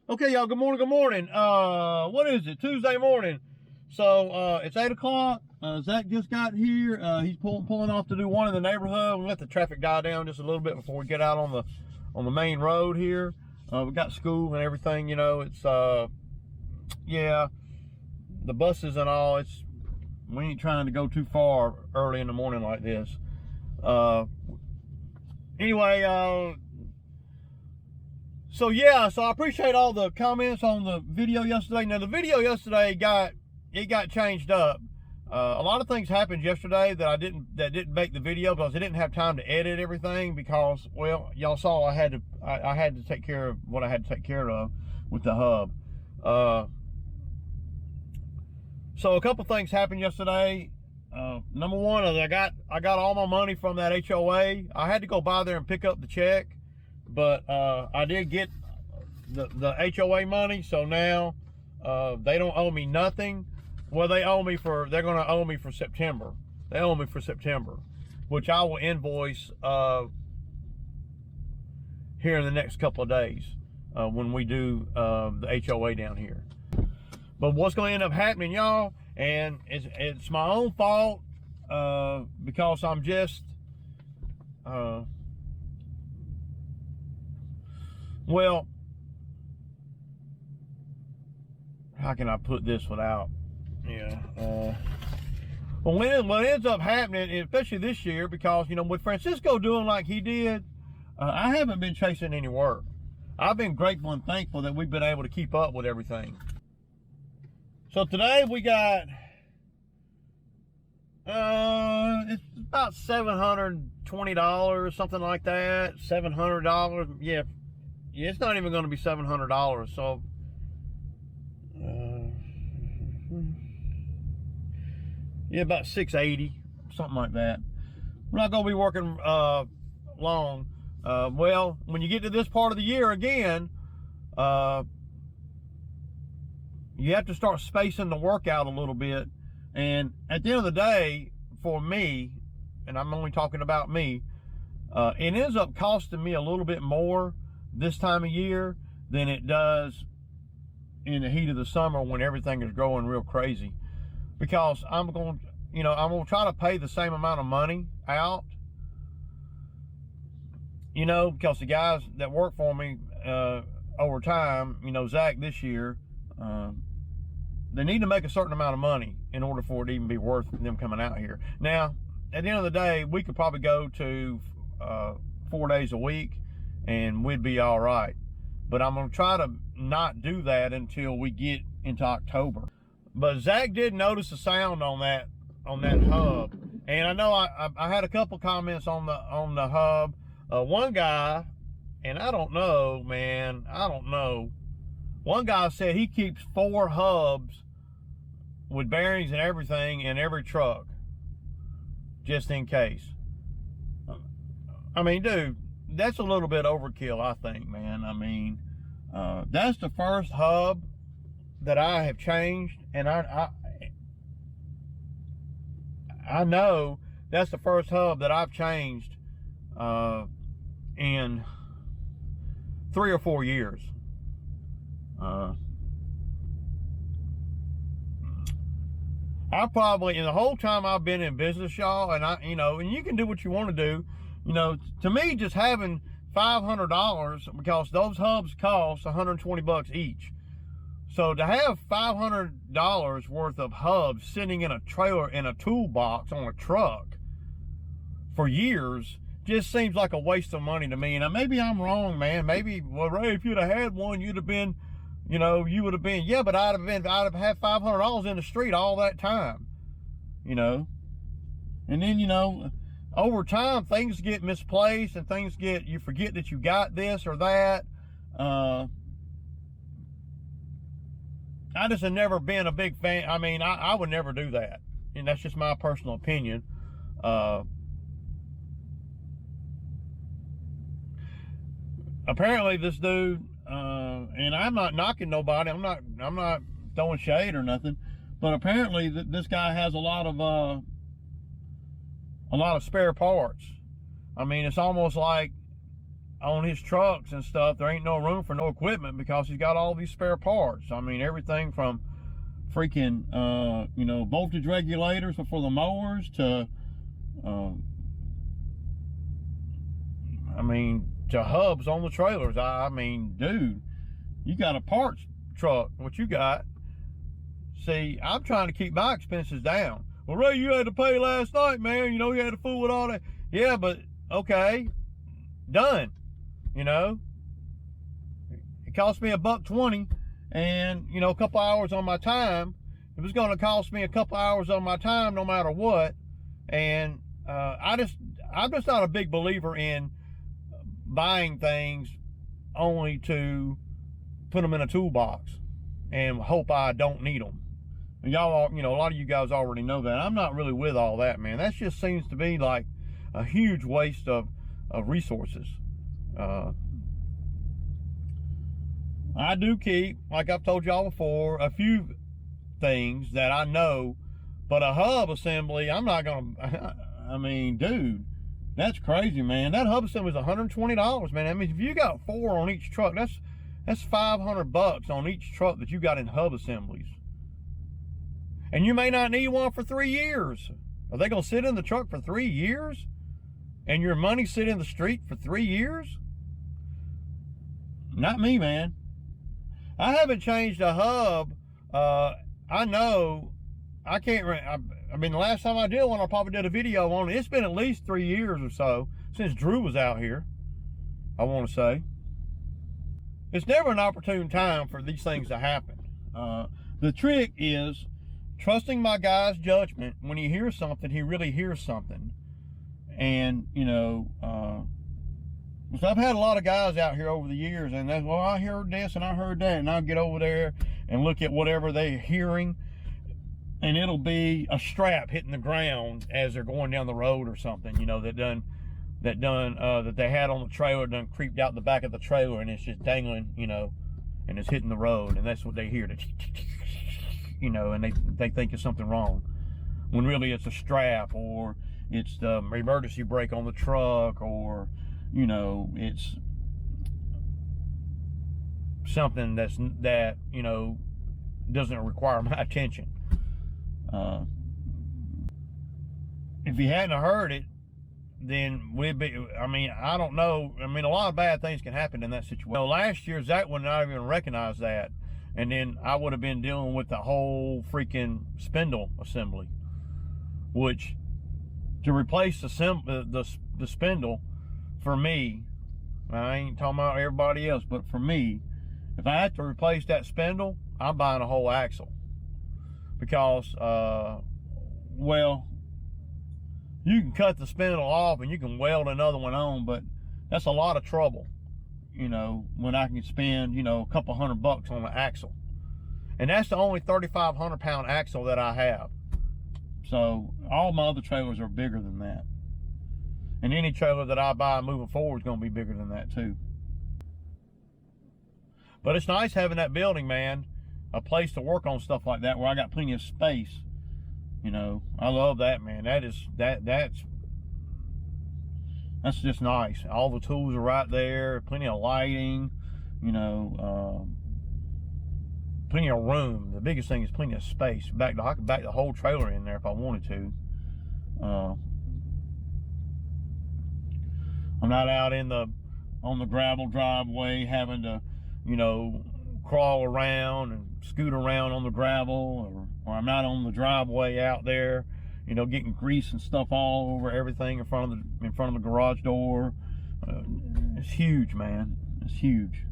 Okay, y'all, good morning, good morning. What is it? Tuesday morning. So, it's 8 o'clock. Zach just got here. He's pulling off to do one in the neighborhood. We'll let the traffic die down just a little bit before we get out on the main road here. We got school and everything, you know. It's, yeah, the buses and all. We ain't trying to go too far early in the morning like this. Anyway, so yeah, so I appreciate all the comments on the video yesterday. Now the video yesterday got changed up. A lot of things happened yesterday that didn't make the video because I didn't have time to edit everything because, well, y'all saw I had to take care of what I had to take care of with the hub. So a couple things happened yesterday. Number one is I got all my money from that HOA. I had to go by there and pick up the check, but I did get the HOA money, so now they don't owe me nothing. Well, they're going to owe me for September. They owe me for September, which I will invoice here in the next couple of days when we do the HOA down here. But what's going to end up happening, y'all, and it's my own fault because I'm just well, how can I put this without, well, what ends up happening, especially this year, because, you know, with Francisco doing like he did, I haven't been chasing any work. I've been grateful and thankful that we've been able to keep up with everything. So today we got, it's about $720, something like that, $700, yeah, it's not even going to be $700, so, yeah, about $680, something like that. We're not going to be working long. Well, when you get to this part of the year again, you have to start spacing the work out a little bit. And at the end of the day, for me, and I'm only talking about me, it ends up costing me a little bit more this time of year than it does in the heat of the summer when everything is growing real crazy. Because I'm going to try to pay the same amount of money out, because the guys that work for me over time, Zach this year, they need to make a certain amount of money in order for it to even be worth them coming out here. Now, at the end of the day, we could probably go to 4 days a week and we'd be all right. But I'm going to try to not do that until we get into October. But Zach did notice a sound on that hub, and I know I had a couple comments on the hub. One guy, and I don't know, man, I don't know. One guy said he keeps 4 hubs with bearings and everything in every truck, just in case. I mean, dude, that's a little bit overkill, I think, man. I mean, that's the first hub that I have changed, and I know that's the first hub that I've changed in 3 or 4 years. I probably, in the whole time I've been in business, y'all, and and you can do what you want to do. To me, just having $500, because those hubs cost $120 each. So to have $500 worth of hubs sitting in a trailer in a toolbox on a truck for years just seems like a waste of money to me. And maybe I'm wrong, man. Maybe, well, Ray, if you'd have had one, you'd have been, you would have been, yeah, but I'd have had $500 in the street all that time, And then, over time, things get misplaced and you forget that you got this or that. I just have never been a big fan. I mean, I would never do that. And that's just my personal opinion. Apparently this dude, and I'm not knocking nobody. I'm not throwing shade or nothing, but apparently this guy has a lot of spare parts. I mean, it's almost like on his trucks and stuff, there ain't no room for no equipment because he's got all these spare parts. I mean, everything from freaking, you know, voltage regulators for the mowers to, I mean, to hubs on the trailers. I mean, dude, you got a parts truck, what you got. See, I'm trying to keep my expenses down. Well, Ray, you had to pay last night, man. You know, you had to fool with all that. Yeah, but okay, done. You know, it cost me $1.20, and you know, a couple hours on my time. It was going to cost me a couple hours on my time, no matter what. And I'm just not a big believer in buying things only to put them in a toolbox and hope I don't need them. Y'all, you know, a lot of you guys already know that. I'm not really with all that, man. That just seems to be like a huge waste of resources. I do keep, like I've told y'all before, a few things that I know, but a hub assembly, I'm not gonna, I mean, dude, that's crazy, man. That hub assembly is $120, man. I mean, if you got 4 on each truck, that's $500 on each truck that you got in hub assemblies. And you may not need one for 3 years. Are they gonna sit in the truck for 3 years? And your money sit in the street for 3 years? Not me, man. I haven't changed a hub. I know I can't. I mean, the last time I did one, I probably did a video on it. It's been at least 3 years or so since Drew was out here, I want to say. It's never an opportune time for these things to happen. The trick is trusting my guy's judgment. When he hears something, he really hears something. And, you know, so I've had a lot of guys out here over the years, and they, well, I heard this and I heard that, and I'll get over there and look at whatever they're hearing, and it'll be a strap hitting the ground as they're going down the road or something, you know, that they had on the trailer, done creeped out the back of the trailer, and it's just dangling, you know, and it's hitting the road, and that's what they hear, you know, and they think it's something wrong, when really it's a strap, or it's the emergency brake on the truck, or, you know, it's something that, you know, doesn't require my attention. If you hadn't heard it, then we'd be, I mean, I don't know. I mean, a lot of bad things can happen in that situation. Well, last year, Zach would not even recognize that. And then I would have been dealing with the whole freaking spindle assembly, which, to replace the spindle, for me, I ain't talking about everybody else, but for me, if I had to replace that spindle, I'm buying a whole axle. Because, well, you can cut the spindle off and you can weld another one on, but that's a lot of trouble, you know, when I can spend, you know, a couple $100 on an axle. And that's the only 3,500 pound axle that I have. So all my other trailers are bigger than that. And any trailer that I buy moving forward is going to be bigger than that too. But it's nice having that building, man. A place to work on stuff like that where I got plenty of space. You know, I love that, man. That's just nice. All the tools are right there. Plenty of lighting. You know, plenty of room. The biggest thing is plenty of space. I could back the whole trailer in there if I wanted to. I'm not out on the gravel driveway having to, you know, crawl around and scoot around on the gravel, or I'm not on the driveway out there, you know, getting grease and stuff all over everything in front of the garage door. It's huge, man. It's huge.